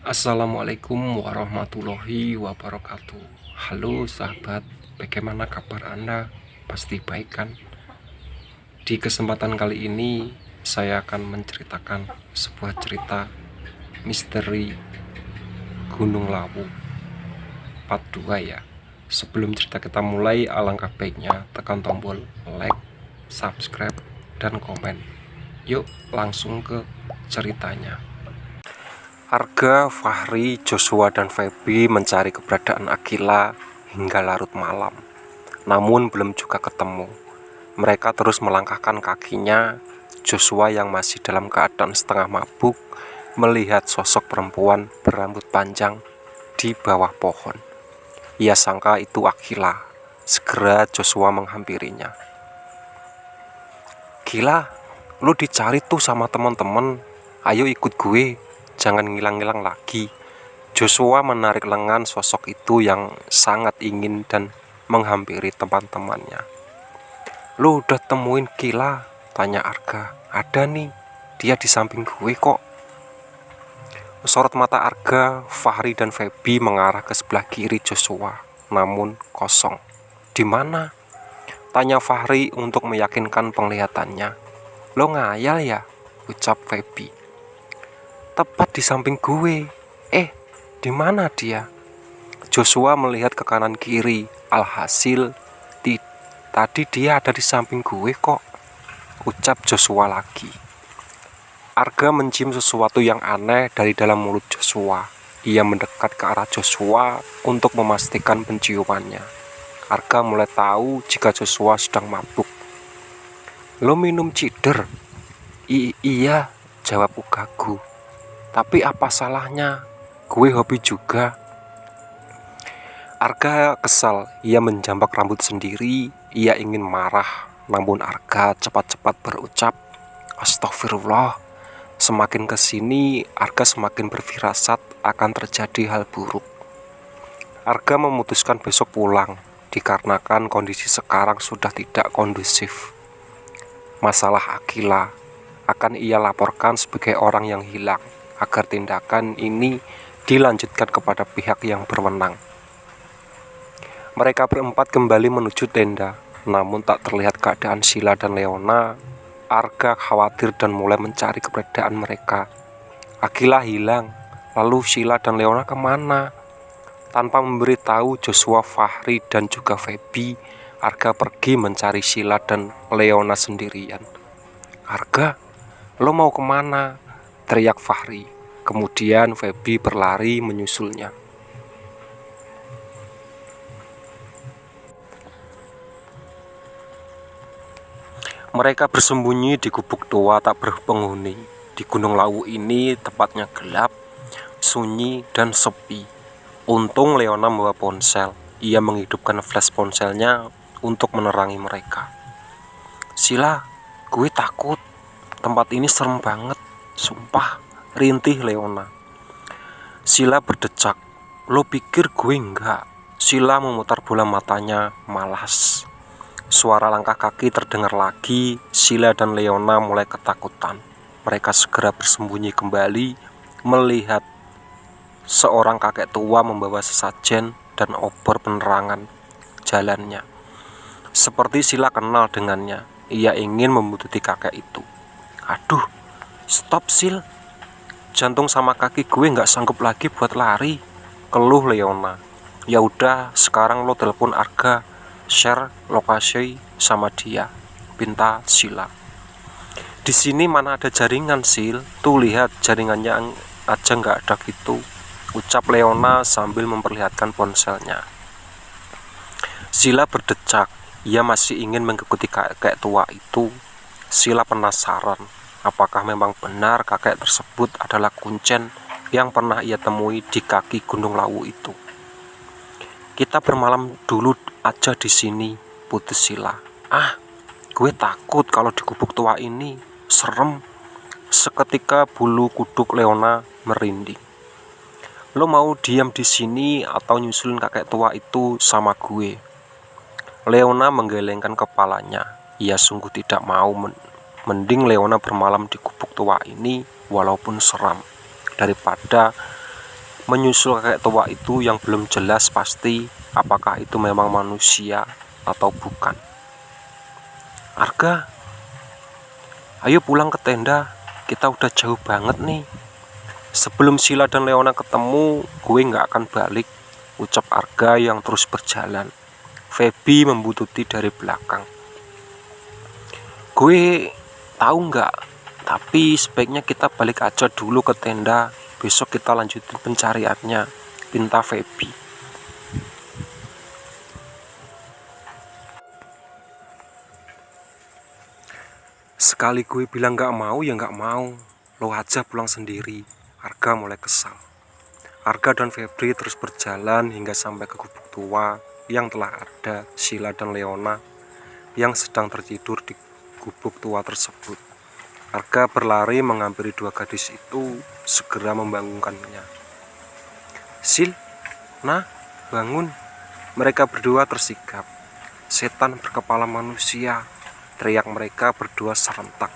Assalamualaikum warahmatullahi wabarakatuh. Halo sahabat, bagaimana kabar Anda? Pasti baik kan? Di kesempatan kali ini saya akan menceritakan sebuah cerita misteri Gunung Lawu part 2 ya. Sebelum cerita kita mulai, alangkah baiknya tekan tombol like, subscribe, dan komen. Yuk langsung ke ceritanya. Arga, Fahri, Joshua, dan Feby mencari keberadaan Akila hingga larut malam. Namun belum juga ketemu. Mereka terus melangkahkan kakinya. Joshua yang masih dalam keadaan setengah mabuk melihat sosok perempuan berambut panjang di bawah pohon. Ia sangka itu Akila. Segera Joshua menghampirinya. "Gila, lu dicari tuh sama teman-teman. Ayo ikut gue. Jangan ngilang-ngilang lagi." Joshua menarik lengan sosok itu yang sangat ingin dan menghampiri teman-temannya. "Lu udah temuin Gila?" tanya Arga. "Ada nih, dia di samping gue kok." Sorot mata Arga, Fahri, dan Feby mengarah ke sebelah kiri Joshua, namun kosong. "Di mana?" tanya Fahri untuk meyakinkan penglihatannya. "Lo ngayal ya?" ucap Feby. "Tepat di samping gue." Di mana dia?" Joshua melihat ke kanan kiri. "Alhasil, tadi dia ada di samping gue kok," ucap Joshua lagi. Arga mencium sesuatu yang aneh dari dalam mulut Joshua. Ia mendekat ke arah Joshua untuk memastikan penciumannya. Arga mulai tahu jika Joshua sedang mabuk. "Lo minum cider?" Iya," jawab Ugagu. "Tapi apa salahnya? Gue hobi juga." Arga kesal. Ia menjambak rambut sendiri. Ia ingin marah, namun Arga cepat-cepat berucap, "Astagfirullah." Semakin kesini, Arga semakin berfirasat akan terjadi hal buruk. Arga memutuskan besok pulang, dikarenakan kondisi sekarang sudah tidak kondusif. Masalah Akila akan ia laporkan sebagai orang yang hilang, agar tindakan ini dilanjutkan kepada pihak yang berwenang. Mereka berempat kembali menuju tenda, namun tak terlihat keadaan Sila dan Leona. Arga khawatir dan mulai mencari keberadaan mereka. Akila hilang, lalu Sila dan Leona kemana? Tanpa memberitahu Joshua, Fahri, dan juga Feby, Arga pergi mencari Sila dan Leona sendirian. "Arga, lo mau kemana?" teriak Fahri. Kemudian Feby berlari menyusulnya. Mereka bersembunyi di gubuk tua tak berpenghuni. Di Gunung Lawu ini tempatnya gelap, sunyi, dan sepi. Untung Leona membawa ponsel. Ia menghidupkan flash ponselnya untuk menerangi mereka. "Sila, gue takut. Tempat ini serem banget. Sumpah," rintih Leona. Sila berdecak. "Lo pikir gue enggak?" Sila memutar bola matanya, malas. Suara langkah kaki terdengar lagi. Sila dan Leona mulai ketakutan. Mereka segera bersembunyi kembali, melihat seorang kakek tua membawa sesajen dan obor penerangan jalannya. Seperti Sila kenal dengannya. Ia ingin membunuti kakek itu. "Aduh, stop Sil. Jantung sama kaki gue nggak sanggup lagi buat lari," keluh Leona. "Ya udah, sekarang lo telepon Arga, share lokasi sama dia," pinta Sila. "Di sini mana ada jaringan, Sil? Tuh lihat, jaringannya aja nggak ada gitu," ucap Leona sambil memperlihatkan ponselnya. Sila berdecak. Ia masih ingin mengikuti kakek tua itu. Sila penasaran, apakah memang benar kakek tersebut adalah kuncen yang pernah ia temui di kaki Gunung Lawu itu. "Kita bermalam dulu aja di sini," putus Sila. "Ah, gue takut kalau di gubuk tua ini. Serem." Seketika bulu kuduk Leona merinding. "Lo mau diam di sini atau nyusulin kakek tua itu sama gue?" Leona menggelengkan kepalanya. Ia sungguh tidak mau. Mending Leona bermalam di gubuk tua ini walaupun seram, daripada menyusul kakek tua itu yang belum jelas pasti apakah itu memang manusia atau bukan. Arga, ayo pulang ke tenda, kita udah jauh banget nih. Sebelum Sila dan Leona ketemu, gue gak akan balik, ucap Arga yang terus berjalan. Feby membututi dari belakang. Gue tahu nggak, tapi sebaiknya kita balik aja dulu ke tenda. Besok kita lanjutin pencariannya, pinta Feby. Sekali gue bilang nggak mau ya nggak mau, lo aja pulang sendiri. Arga mulai kesal. Arga dan Febri terus berjalan hingga sampai ke gubuk tua yang telah ada Sila dan Leona yang sedang tertidur di gubuk tua tersebut. Arga berlari menghampiri dua gadis itu, segera membangunkannya. Sil, nah, bangun. Mereka berdua tersigap. Setan berkepala manusia, teriak mereka berdua serentak.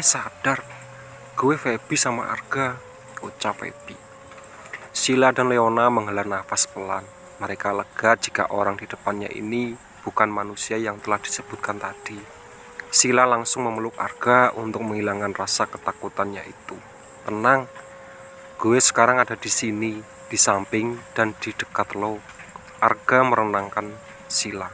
Sadar, gue Feby sama Arga, ucap Feby. Sila dan Leona menghela nafas pelan. Mereka lega jika orang di depannya ini bukan manusia yang telah disebutkan tadi. Sila langsung memeluk Arga untuk menghilangkan rasa ketakutannya itu. Tenang, gue sekarang ada di sini, di samping dan di dekat lo. Arga merenangkan Sila.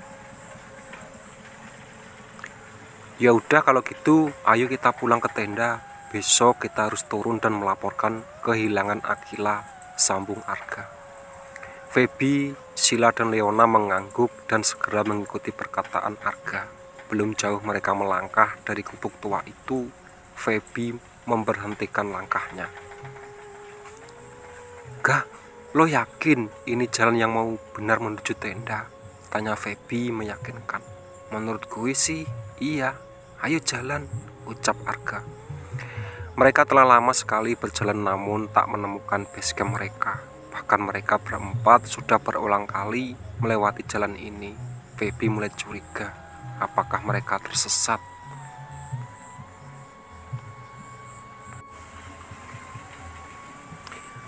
Ya udah kalau gitu, ayo kita pulang ke tenda. Besok kita harus turun dan melaporkan kehilangan Akila, sambung Arga. Feby, Sila dan Leona mengangguk dan segera mengikuti perkataan Arga. Belum jauh mereka melangkah dari gubuk tua itu, Feby memberhentikan langkahnya. Gah, lo yakin ini jalan yang mau benar menuju tenda? Tanya Feby meyakinkan. Menurut gue sih, iya. Ayo jalan, ucap Arga. Mereka telah lama sekali berjalan namun tak menemukan base camp mereka. Bahkan mereka berempat sudah berulang kali melewati jalan ini. Feby mulai curiga. Apakah mereka tersesat?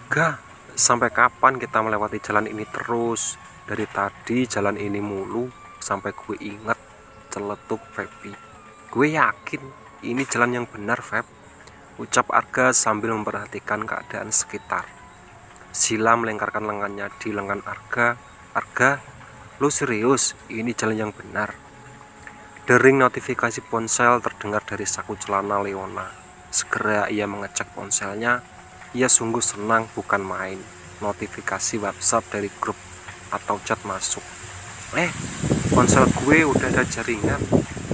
Gah, sampai kapan kita melewati jalan ini terus? Dari tadi jalan ini mulu, sampai gue inget, celetuk Feby. Gue yakin ini jalan yang benar, Feb, ucap Arga sambil memperhatikan keadaan sekitar. Sila melengkarkan lengannya di lengan Arga. Arga, lo serius? Ini jalan yang benar? Dering notifikasi ponsel terdengar dari saku celana Leona. Segera ia mengecek ponselnya. Ia sungguh senang bukan main. Notifikasi WhatsApp dari grup atau chat masuk. Ponsel gue udah ada jaringan,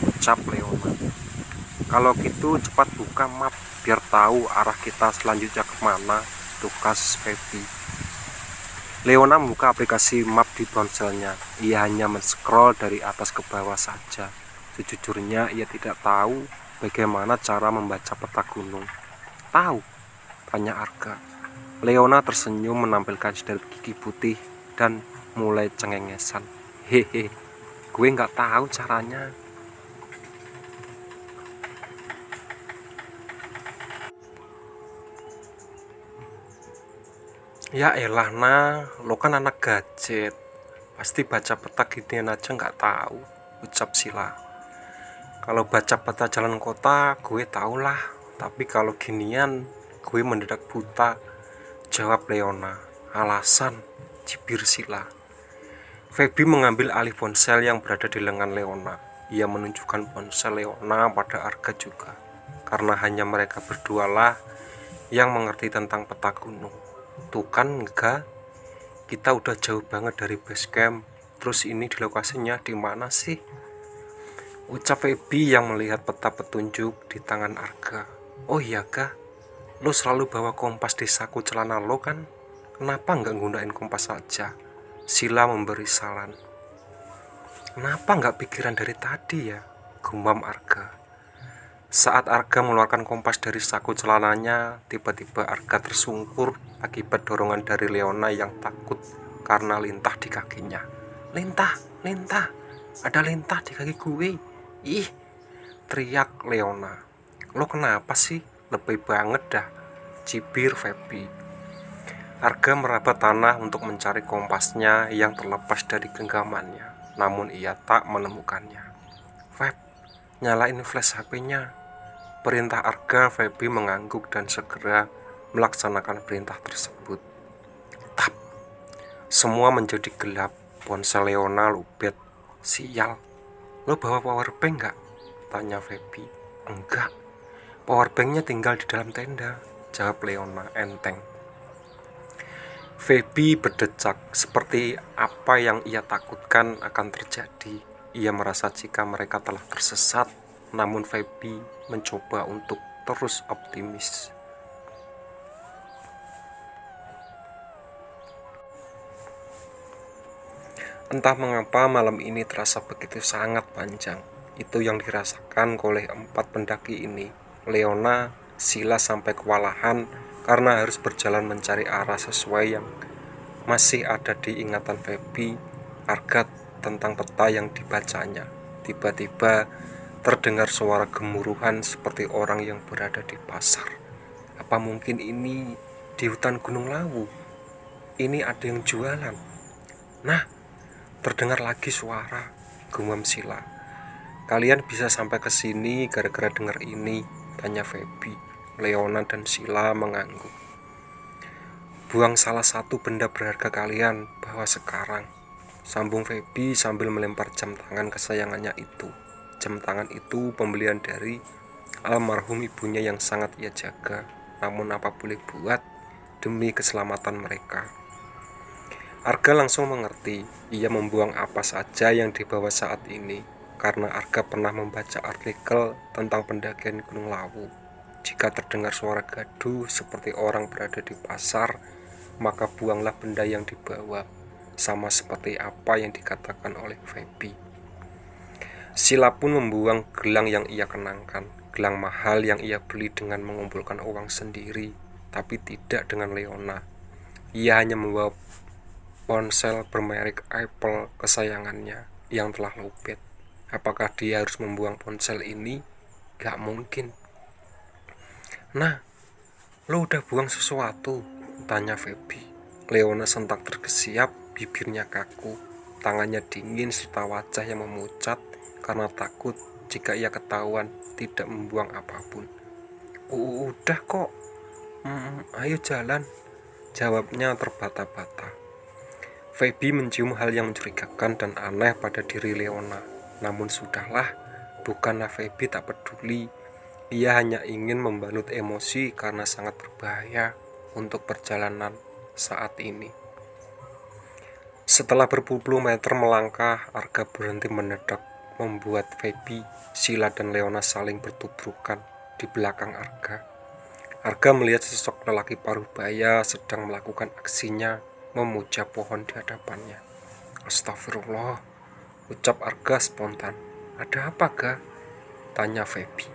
ucap Leona. Kalau gitu cepat buka map biar tahu arah kita selanjutnya kemana, tugas Feby. Leona membuka aplikasi map di ponselnya. Ia hanya men-scroll dari atas ke bawah saja. Sejujurnya ia tidak tahu bagaimana cara membaca peta gunung. Tahu? Tanya Arga. Leona tersenyum menampilkan jendela gigi putih dan mulai cengengesan. Hehe, gue nggak tahu caranya. Ya elah nah, lo kan anak gadget. Pasti baca peta ginian aja nggak tahu, ucap Sila. Kalau baca peta jalan kota, gue tau lah. Tapi kalau ginian, gue mendadak buta, jawab Leona. Alasan, cibir Sila. Feby mengambil alih ponsel yang berada di lengan Leona. Ia menunjukkan ponsel Leona pada Arga juga. Karena hanya mereka berdualah yang mengerti tentang peta gunung. Tuh kan enggak, kita udah jauh banget dari base camp. Terus ini di lokasinya di mana sih? Ucap Feby yang melihat peta petunjuk di tangan Arga. Oh iya kah? Lo selalu bawa kompas di saku celana lo kan? Kenapa nggak gunain kompas saja? Sila memberi saran. Kenapa nggak pikiran dari tadi ya? Gumam Arga. Saat Arga mengeluarkan kompas dari saku celananya, tiba-tiba Arga tersungkur akibat dorongan dari Leona yang takut karena lintah di kakinya. Lintah, lintah, ada lintah di kaki gue. Ih, teriak Leona. Lo kenapa sih? Lebay banget dah, cibir Feby. Arga meraba tanah untuk mencari kompasnya yang terlepas dari genggamannya, namun ia tak menemukannya. "Feb, nyalain flash HP-nya," perintah Arga. Feby mengangguk dan segera melaksanakan perintah tersebut. Tap, semua menjadi gelap. Ponsel Leona lubet. "Sial, lo bawa powerbank nggak?" tanya Feby. "Enggak, powerbanknya tinggal di dalam tenda," jawab Leona enteng. Feby berdecak, seperti apa yang ia takutkan akan terjadi. Ia merasa jika mereka telah tersesat, namun Feby mencoba untuk terus optimis. Entah mengapa malam ini terasa begitu sangat panjang. Itu yang dirasakan oleh 4 pendaki ini. Leona, Sila sampai kewalahan karena harus berjalan mencari arah sesuai yang masih ada di ingatan Feby, Arga tentang peta yang dibacanya. Tiba-tiba terdengar suara gemuruhan seperti orang yang berada di pasar. Apa mungkin ini di hutan Gunung Lawu? Ini ada yang jualan. Nah, terdengar lagi suara, gumam Sila. "Kalian bisa sampai ke sini gara-gara dengar ini?" tanya Feby. Leona dan Sila mengangguk. "Buang salah satu benda berharga kalian, bawa sekarang," sambung Feby sambil melempar jam tangan kesayangannya itu. Jam tangan itu pembelian dari almarhum ibunya yang sangat ia jaga. Namun apa boleh buat, demi keselamatan mereka. Arga langsung mengerti. Ia membuang apa saja yang dibawa saat ini, karena Arga pernah membaca artikel tentang pendakian Gunung Lawu. Jika terdengar suara gaduh seperti orang berada di pasar, maka buanglah benda yang dibawa, sama seperti apa yang dikatakan oleh Feby. Sila pun membuang gelang yang ia kenangkan, gelang mahal yang ia beli dengan mengumpulkan uang sendiri, tapi tidak dengan Leona. Ia hanya membawa ponsel bermerek Apple kesayangannya yang telah luput. Apakah dia harus membuang ponsel ini? Gak mungkin. "Nah, lo udah buang sesuatu?" tanya Feby. Leona sentak terkesiap, bibirnya kaku, tangannya dingin serta wajah yang memucat karena takut jika ia ketahuan tidak membuang apapun. Udah kok, ayo jalan," jawabnya terbata-bata. Feby mencium hal yang mencurigakan dan aneh pada diri Leona. Namun sudahlah, bukanlah Feby tak peduli. Ia hanya ingin membalut emosi karena sangat berbahaya untuk perjalanan saat ini. Setelah berpuluh meter melangkah, Arga berhenti mendadak, membuat Feby, Sila dan Leona saling bertubrukan di belakang Arga. Arga melihat sosok lelaki paruh baya sedang melakukan aksinya, memuja pohon di hadapannya. "Astagfirullah," ucap Arga spontan. "Ada apa, Ga?" tanya Feby.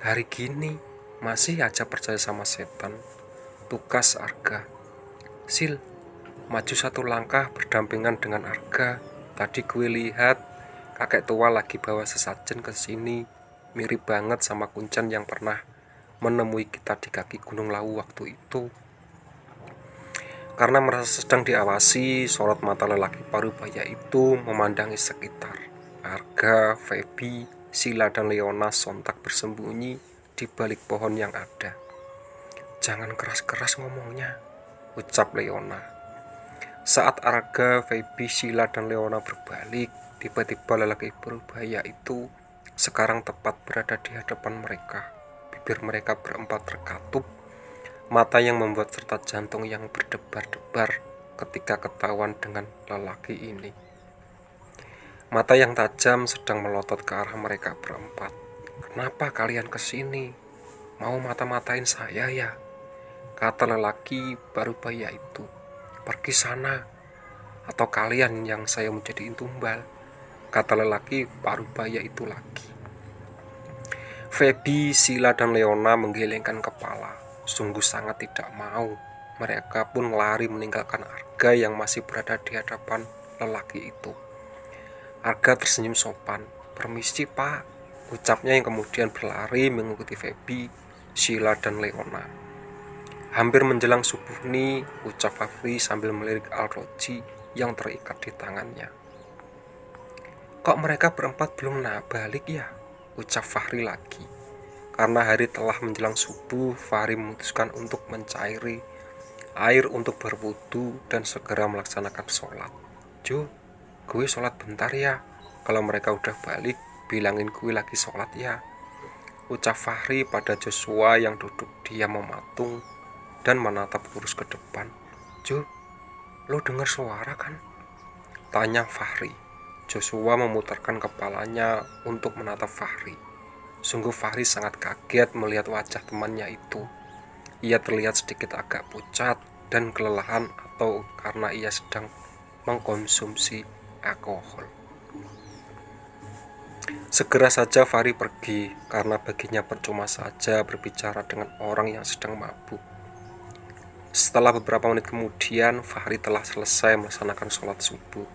"Hari gini masih aja percaya sama setan," tukas Arga. Sil maju 1 langkah berdampingan dengan Arga. "Tadi gue lihat kakek tua lagi bawa sesajen ke sini, mirip banget sama kuncen yang pernah menemui kita di kaki Gunung Lawu waktu itu." Karena merasa sedang diawasi, sorot mata lelaki paruh baya itu memandangi sekitar. Arga, Feby, Sila dan Leona sontak bersembunyi di balik pohon yang ada. "Jangan keras-keras ngomongnya," ucap Leona. Saat Arga, Feby, Sila dan Leona berbalik, tiba-tiba lelaki berbahaya itu sekarang tepat berada di hadapan mereka. Bibir mereka berempat terkatup, mata yang membuat serta jantung yang berdebar-debar ketika ketahuan dengan lelaki ini. Mata yang tajam sedang melotot ke arah mereka berempat. "Kenapa kalian kesini? Mau mata-matain saya ya?" kata lelaki baru baya itu. "Pergi sana, atau kalian yang saya menjadiin tumbal," kata lelaki paruh baya itu lagi. Feby, Sila dan Leona menggelengkan kepala, sungguh sangat tidak mau. Mereka pun lari meninggalkan Arga yang masih berada di hadapan lelaki itu. Arga tersenyum sopan. "Permisi, Pak," ucapnya yang kemudian berlari mengikuti Feby, Sila dan Leona. Hampir menjelang subuh nih, ucap Fahri sambil melirik Al-Roji yang terikat di tangannya. Kok mereka berempat belum balik ya? Ucap Fahri lagi. Karena hari telah menjelang subuh, Fahri memutuskan untuk mencairi air untuk berwudu dan segera melaksanakan sholat. Jo, gue sholat bentar ya. Kalau mereka udah balik, bilangin gue lagi sholat ya. Ucap Fahri pada Joshua yang duduk diam mematung dan menatap lurus ke depan. Jo, lo dengar suara kan? Tanya Fahri. Joshua memutarkan kepalanya untuk menatap Fahri. Sungguh Fahri sangat kaget melihat wajah temannya itu. Ia terlihat sedikit agak pucat dan kelelahan atau karena ia sedang mengkonsumsi alkohol. Segera saja Fahri pergi karena baginya percuma saja berbicara dengan orang yang sedang mabuk. Setelah beberapa menit kemudian, Fahri telah selesai melaksanakan sholat subuh.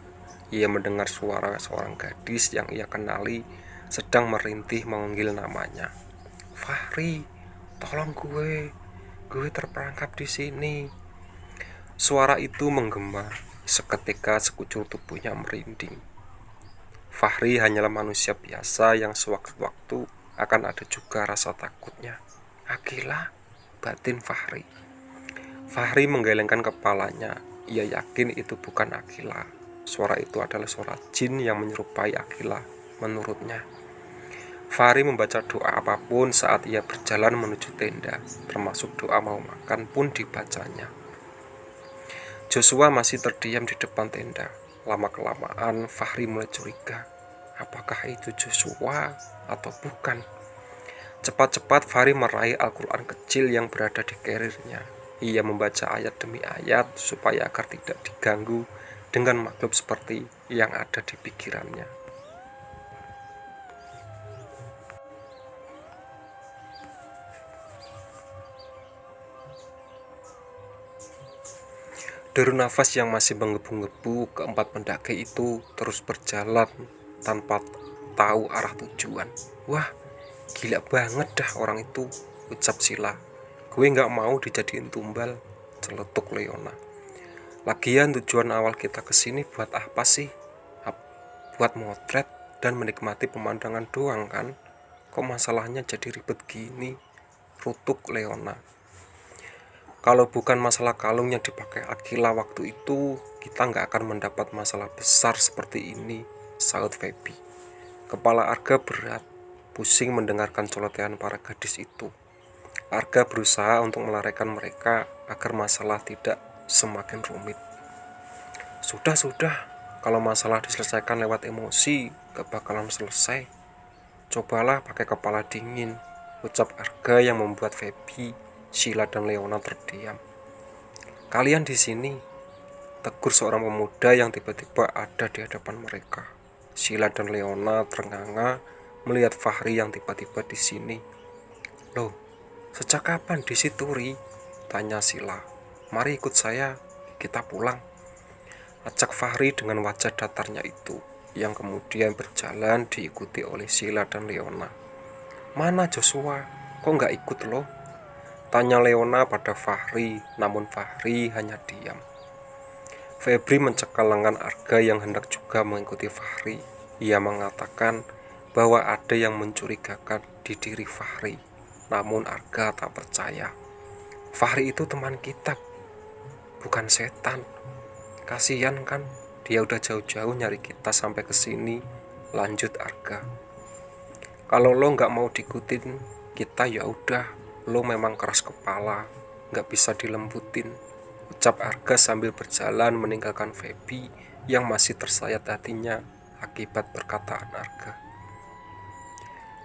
Ia mendengar suara seorang gadis yang ia kenali sedang merintih memanggil namanya. Fahri, tolong gue terperangkap di sini. Suara itu menggema. Seketika sekujur tubuhnya merinding. Fahri hanyalah manusia biasa yang sewaktu-waktu akan ada juga rasa takutnya. Akila, batin Fahri. Fahri menggelengkan kepalanya. Ia yakin itu bukan Akila. Suara itu adalah suara jin yang menyerupai Akila menurutnya. Fahri membaca doa apapun saat ia berjalan menuju tenda, termasuk doa mau makan pun dibacanya. Joshua masih terdiam di depan tenda. Lama-kelamaan Fahri mulai curiga. Apakah itu Joshua atau bukan? Cepat-cepat Fahri meraih Al-Quran kecil yang berada di kerirnya. Ia membaca ayat demi ayat supaya agar tidak diganggu dengan makhluk seperti yang ada di pikirannya. Deru nafas yang masih menggebu-gebu keempat pendaki itu terus berjalan tanpa tahu arah tujuan. Wah, gila banget dah orang itu, ucap Sila. Gue gak mau dijadiin tumbal, celetuk Leona. Lagian tujuan awal kita kesini buat apa sih? Buat motret dan menikmati pemandangan doang kan? Kok masalahnya jadi ribet gini? Rutuk Leona. Kalau bukan masalah kalung yang dipakai Akila waktu itu, kita gak akan mendapat masalah besar seperti ini, saut Feby. Kepala Arga berat, pusing mendengarkan celotehan para gadis itu. Arga berusaha untuk melarikan mereka agar masalah tidak semakin rumit. Sudah, kalau masalah diselesaikan lewat emosi, gak bakalan selesai. Cobalah pakai kepala dingin, ucap Arga yang membuat Feby, Sila dan Leona terdiam. Kalian di sini, tegur seorang pemuda yang tiba-tiba ada di hadapan mereka. Sila dan Leona ternganga melihat Fahri yang tiba-tiba di sini. Loh, sejak kapan di situ, Ri? Tanya Sila. Mari ikut saya, kita pulang. Ajak Fahri dengan wajah datarnya itu, yang kemudian berjalan diikuti oleh Sila dan Leona. Mana Joshua? Kok gak ikut loh? Tanya Leona pada Fahri, namun Fahri hanya diam. Febri mencekal lengan Arga yang hendak juga mengikuti Fahri. Ia mengatakan bahwa ada yang mencurigakan di diri Fahri. Namun Arga tak percaya. Fahri itu teman kita, bukan setan. Kasihan kan, dia udah jauh-jauh nyari kita sampai ke sini. Lanjut Arga. Kalau lo nggak mau diikutin kita ya udah, lo memang keras kepala, nggak bisa dilembutin. Ucap Arga sambil berjalan meninggalkan Feby yang masih tersayat hatinya akibat perkataan Arga.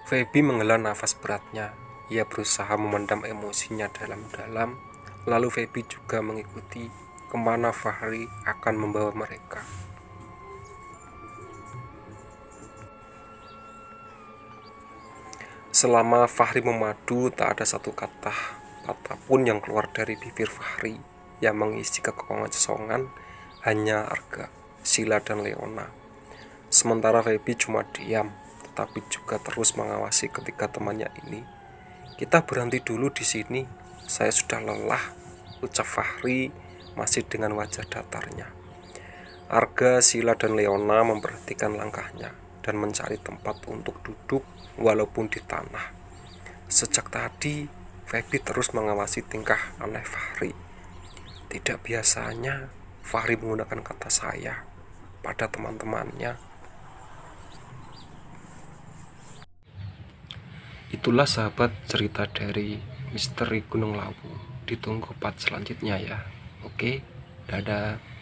Feby menghela nafas beratnya. Ia berusaha memendam emosinya dalam-dalam. Lalu Feby juga mengikuti kemana Fahri akan membawa mereka. Selama Fahri memadu, tak ada satu kata pun yang keluar dari bibir Fahri. Yang mengisi kekosongan hanya Arga, Sila dan Leona. Sementara Feby cuma diam, tetapi juga terus mengawasi ketiga temannya ini. Kita berhenti dulu di sini, saya sudah lelah, ucap Fahri masih dengan wajah datarnya. Arga, Sila, dan Leona memperhatikan langkahnya dan mencari tempat untuk duduk walaupun di tanah. Sejak tadi, Feby terus mengawasi tingkah aneh Fahri. Tidak biasanya Fahri menggunakan kata saya pada teman-temannya. Itulah sahabat cerita dari Misteri Gunung Lawu. Ditunggu part selanjutnya ya. Oke, dadah.